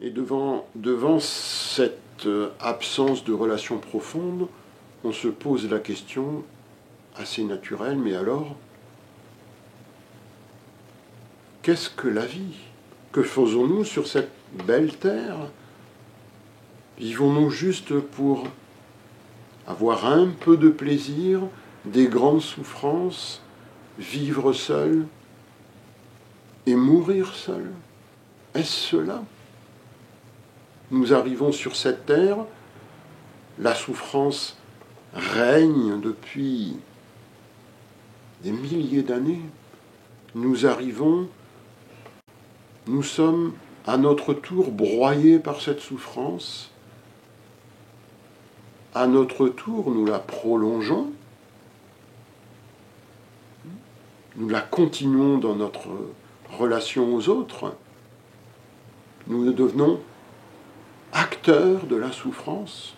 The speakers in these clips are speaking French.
Et devant cette absence de relation profonde, on se pose la question assez naturelle, mais alors, qu'est-ce que la vie? Que faisons-nous sur cette belle terre? Vivons-nous juste pour avoir un peu de plaisir, des grandes souffrances, vivre seul et mourir seul? Est-ce cela? Nous arrivons sur cette terre, la souffrance règne depuis des milliers d'années. Nous arrivons, nous sommes à notre tour broyés par cette souffrance. À notre tour, nous la prolongeons. Nous la continuons dans notre relation aux autres. Nous devenons acteurs de la souffrance.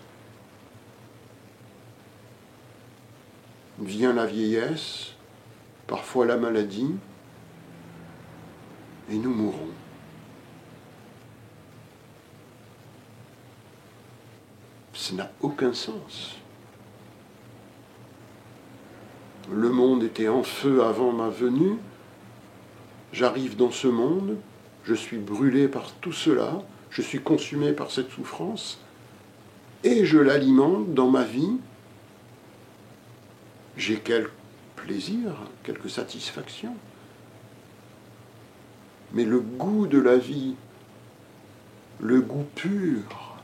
Vient la vieillesse, parfois la maladie, et nous mourons. Ça n'a aucun sens. Le monde était en feu avant ma venue. J'arrive dans ce monde, je suis brûlé par tout cela, je suis consumé par cette souffrance, et je l'alimente dans ma vie. J'ai quelques plaisirs, quelques satisfactions. Mais le goût de la vie, le goût pur,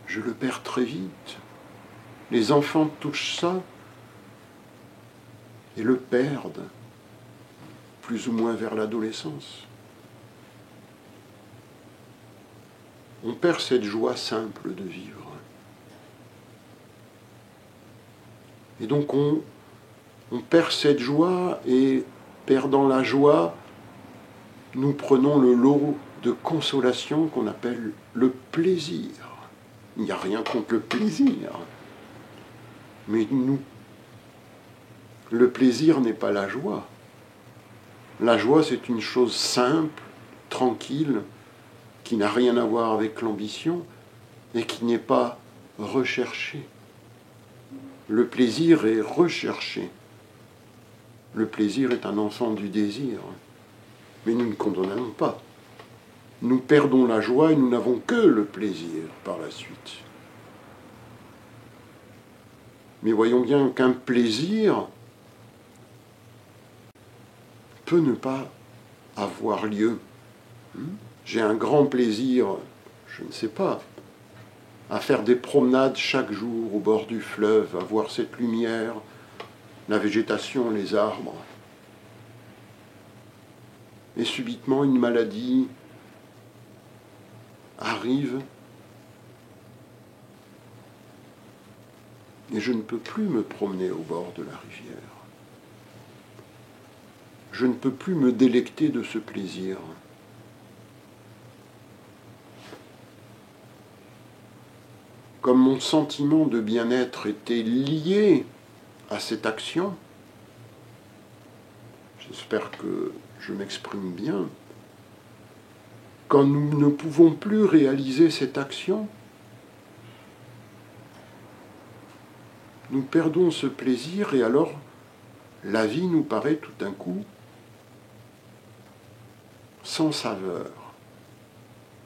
je le perds très vite. Les enfants touchent ça et le perdent, plus ou moins vers l'adolescence. On perd cette joie simple de vivre. Et donc on perd cette joie, et perdant la joie, nous prenons le lot de consolation qu'on appelle le plaisir. Il n'y a rien contre le plaisir. Mais le plaisir n'est pas la joie. La joie, c'est une chose simple, tranquille, qui n'a rien à voir avec l'ambition et qui n'est pas recherchée. Le plaisir est recherché. Le plaisir est un enfant du désir. Mais nous ne condamnons pas. Nous perdons la joie et nous n'avons que le plaisir par la suite. Mais voyons bien qu'un plaisir peut ne pas avoir lieu. J'ai un grand plaisir, je ne sais pas, à faire des promenades chaque jour au bord du fleuve, à voir cette lumière, la végétation, les arbres. Et subitement, une maladie arrive et je ne peux plus me promener au bord de la rivière. Je ne peux plus me délecter de ce plaisir. Comme mon sentiment de bien-être était lié à cette action, j'espère que je m'exprime bien, quand nous ne pouvons plus réaliser cette action, nous perdons ce plaisir et alors la vie nous paraît tout d'un coup sans saveur.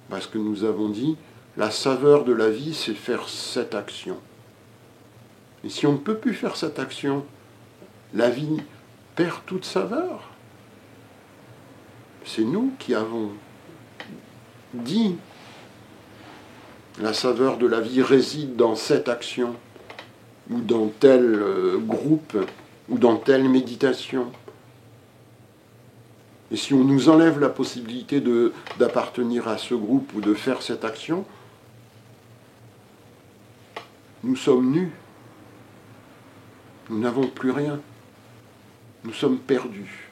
Parce que nous avons dit, la saveur de la vie, c'est faire cette action. Et si on ne peut plus faire cette action, la vie perd toute saveur. C'est nous qui avons dit, la saveur de la vie réside dans cette action, ou dans tel groupe, ou dans telle méditation. Et si on nous enlève la possibilité d'appartenir à ce groupe ou de faire cette action, nous sommes nus. Nous n'avons plus rien. Nous sommes perdus.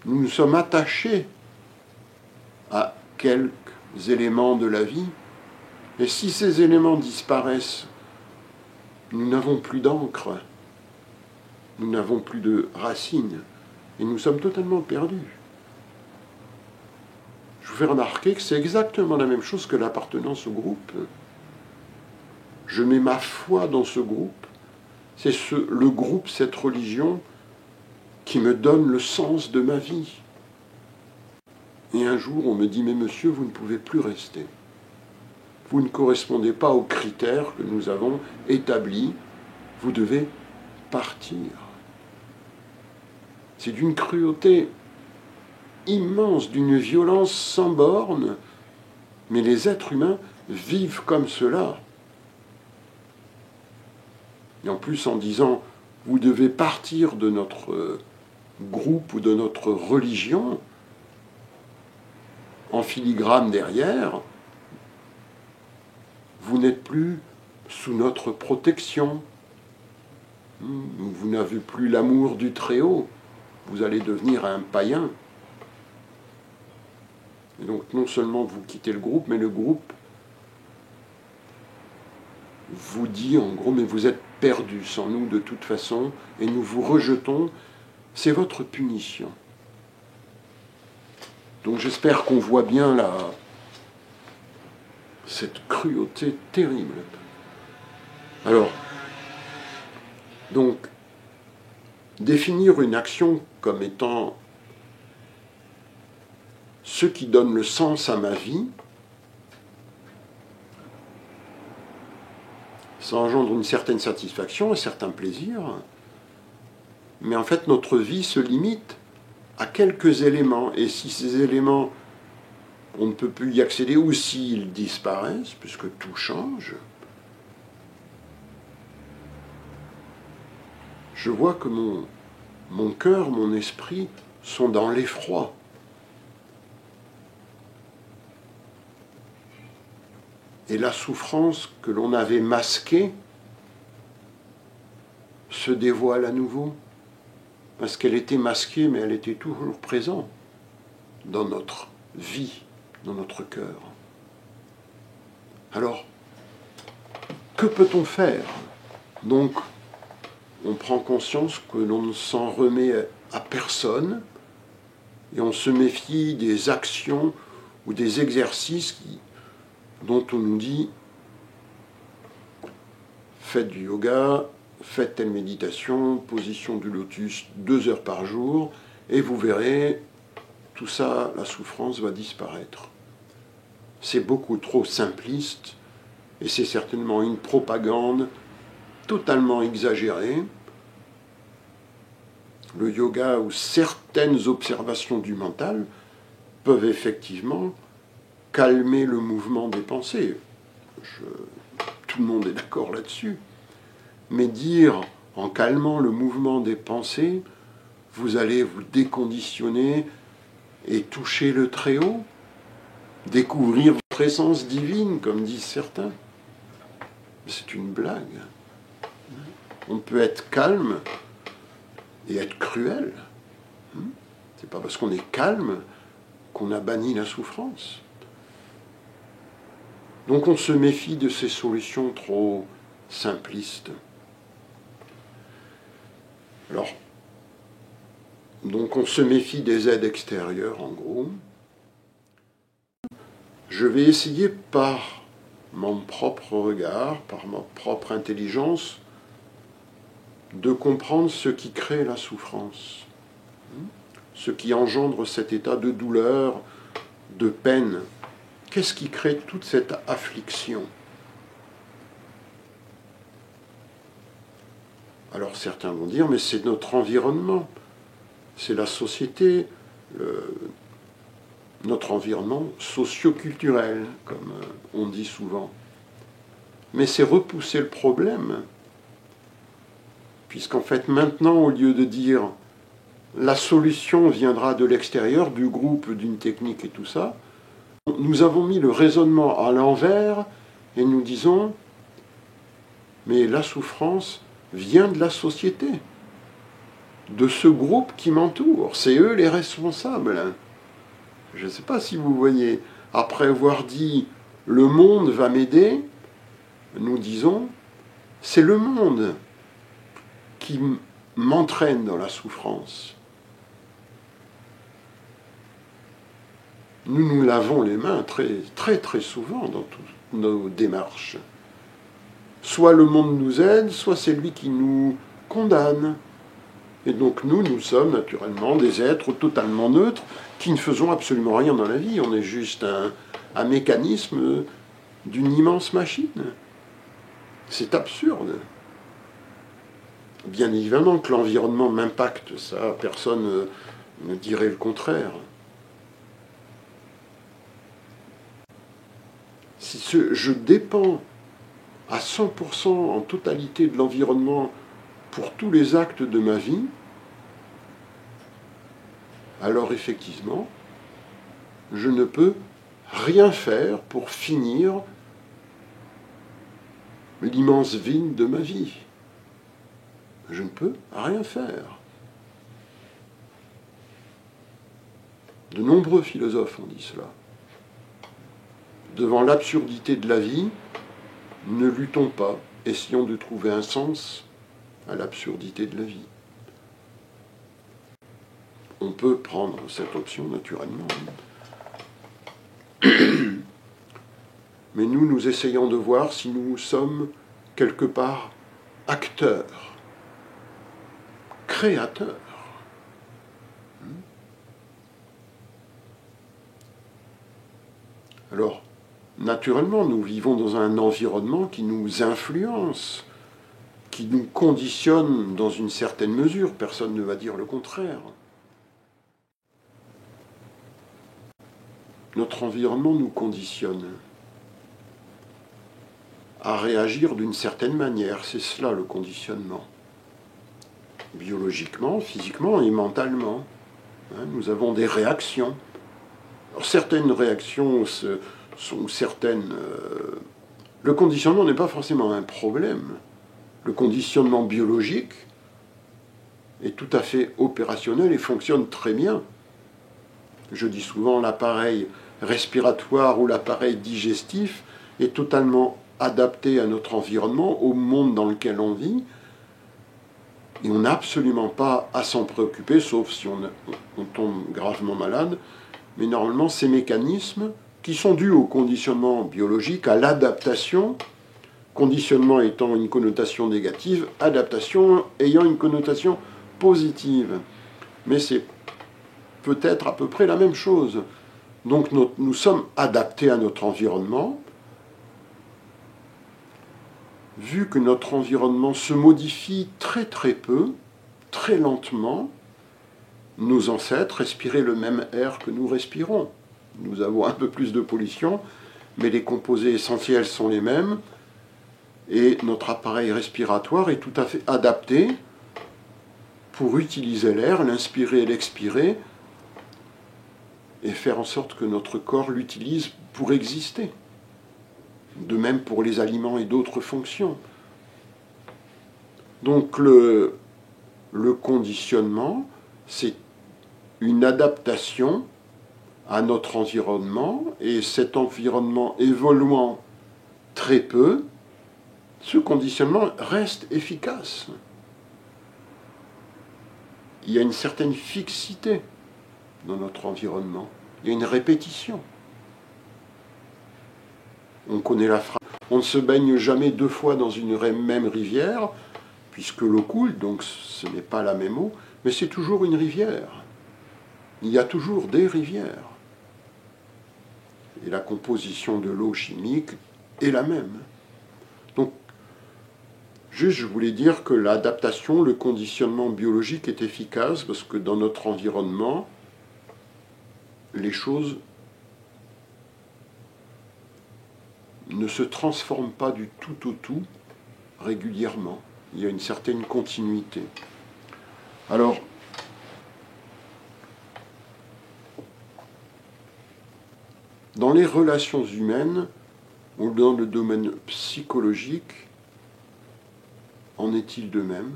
Nous nous sommes attachés à quelques éléments de la vie. Et si ces éléments disparaissent, nous n'avons plus d'encre. Nous n'avons plus de racines. Et nous sommes totalement perdus. vous fais remarquer que c'est exactement la même chose que l'appartenance au groupe. Je mets ma foi dans ce groupe. C'est le groupe, cette religion, qui me donne le sens de ma vie. Et un jour, on me dit, mais monsieur, vous ne pouvez plus rester. Vous ne correspondez pas aux critères que nous avons établis. Vous devez partir. C'est d'une cruauté immense, d'une violence sans borne. Mais les êtres humains vivent comme cela. Et en plus, en disant, vous devez partir de notre groupe ou de notre religion, en filigrane derrière, vous n'êtes plus sous notre protection. Vous n'avez plus l'amour du Très-Haut. Vous allez devenir un païen. Et donc non seulement vous quittez le groupe, mais le groupe vous dit en gros, mais vous êtes perdus sans nous de toute façon, et nous vous rejetons. C'est votre punition. Donc j'espère qu'on voit bien cette cruauté terrible. Alors, donc, définir une action comme étant ce qui donne le sens à ma vie, ça engendre une certaine satisfaction, un certain plaisir, mais en fait notre vie se limite à quelques éléments, et si ces éléments, on ne peut plus y accéder, ou s'ils disparaissent, puisque tout change, je vois que mon cœur, mon esprit sont dans l'effroi. Et la souffrance que l'on avait masquée se dévoile à nouveau. Parce qu'elle était masquée, mais elle était toujours présente dans notre vie, dans notre cœur. Alors, que peut-on faire? Donc, on prend conscience que l'on ne s'en remet à personne, et on se méfie des actions ou des exercices dont on nous dit « faites du yoga », faites telle méditation, position du lotus 2 heures par jour, et vous verrez, tout ça, la souffrance va disparaître. C'est beaucoup trop simpliste, et c'est certainement une propagande totalement exagérée. Le yoga ou certaines observations du mental peuvent effectivement calmer le mouvement des pensées. Tout le monde est d'accord là-dessus. Mais dire, en calmant le mouvement des pensées, vous allez vous déconditionner et toucher le Très-Haut, découvrir votre essence divine, comme disent certains. C'est une blague. On peut être calme et être cruel. C'est pas parce qu'on est calme qu'on a banni la souffrance. Donc on se méfie de ces solutions trop simplistes. Alors, donc on se méfie des aides extérieures, en gros. Je vais essayer par mon propre regard, par ma propre intelligence, de comprendre ce qui crée la souffrance, ce qui engendre cet état de douleur, de peine. Qu'est-ce qui crée toute cette affliction? Alors certains vont dire, mais c'est notre environnement, c'est la société, notre environnement socio-culturel, comme on dit souvent. Mais c'est repousser le problème, puisqu'en fait maintenant, au lieu de dire la solution viendra de l'extérieur, du groupe, d'une technique et tout ça, nous avons mis le raisonnement à l'envers et nous disons, mais la souffrance vient de la société, de ce groupe qui m'entoure. C'est eux les responsables. Je ne sais pas si vous voyez. Après avoir dit « le monde va m'aider », nous disons « c'est le monde qui m'entraîne dans la souffrance ». nous nous lavons les mains très, très, très souvent dans toutes nos démarches. Soit le monde nous aide, soit c'est lui qui nous condamne. Et donc nous sommes naturellement des êtres totalement neutres qui ne faisons absolument rien dans la vie. On est juste un mécanisme d'une immense machine. C'est absurde. Bien évidemment que l'environnement m'impacte, ça, personne ne dirait le contraire. Si je dépends à 100% en totalité de l'environnement pour tous les actes de ma vie, alors effectivement, je ne peux rien faire pour finir l'immense vide de ma vie. Je ne peux rien faire. De nombreux philosophes ont dit cela. Devant l'absurdité de la vie, ne luttons pas, essayons de trouver un sens à l'absurdité de la vie. On peut prendre cette option naturellement. Mais nous essayons de voir si nous sommes quelque part acteurs, créateurs. Alors, naturellement, nous vivons dans un environnement qui nous influence, qui nous conditionne dans une certaine mesure. Personne ne va dire le contraire. Notre environnement nous conditionne à réagir d'une certaine manière. C'est cela le conditionnement. Biologiquement, physiquement et mentalement. Nous avons des réactions. Alors, certaines réactions sont certaines... Le conditionnement n'est pas forcément un problème. Le conditionnement biologique est tout à fait opérationnel et fonctionne très bien. Je dis souvent l'appareil respiratoire ou l'appareil digestif est totalement adapté à notre environnement, au monde dans lequel on vit, et on n'a absolument pas à s'en préoccuper, sauf si on tombe gravement malade. Mais normalement, ces mécanismes, qui sont dus au conditionnement biologique, à l'adaptation, conditionnement étant une connotation négative, adaptation ayant une connotation positive. Mais c'est peut-être à peu près la même chose. Donc nous sommes adaptés à notre environnement. Vu que notre environnement se modifie très très peu, très lentement, nos ancêtres respiraient le même air que nous respirons. Nous avons un peu plus de pollution, mais les composés essentiels sont les mêmes, et notre appareil respiratoire est tout à fait adapté pour utiliser l'air, l'inspirer et l'expirer, et faire en sorte que notre corps l'utilise pour exister. De même pour les aliments et d'autres fonctions. Donc le conditionnement, c'est une adaptation à notre environnement, et cet environnement évoluant très peu, ce conditionnement reste efficace. Il y a une certaine fixité dans notre environnement. Il y a une répétition. On connaît la phrase. On ne se baigne jamais deux fois dans une même rivière, puisque l'eau coule, donc ce n'est pas la même eau, mais c'est toujours une rivière. Il y a toujours des rivières. Et la composition de l'eau chimique est la même. Donc, juste, je voulais dire que l'adaptation, le conditionnement biologique est efficace, parce que dans notre environnement, les choses ne se transforment pas du tout au tout régulièrement. Il y a une certaine continuité. Alors, dans les relations humaines, ou dans le domaine psychologique, en est-il de même ?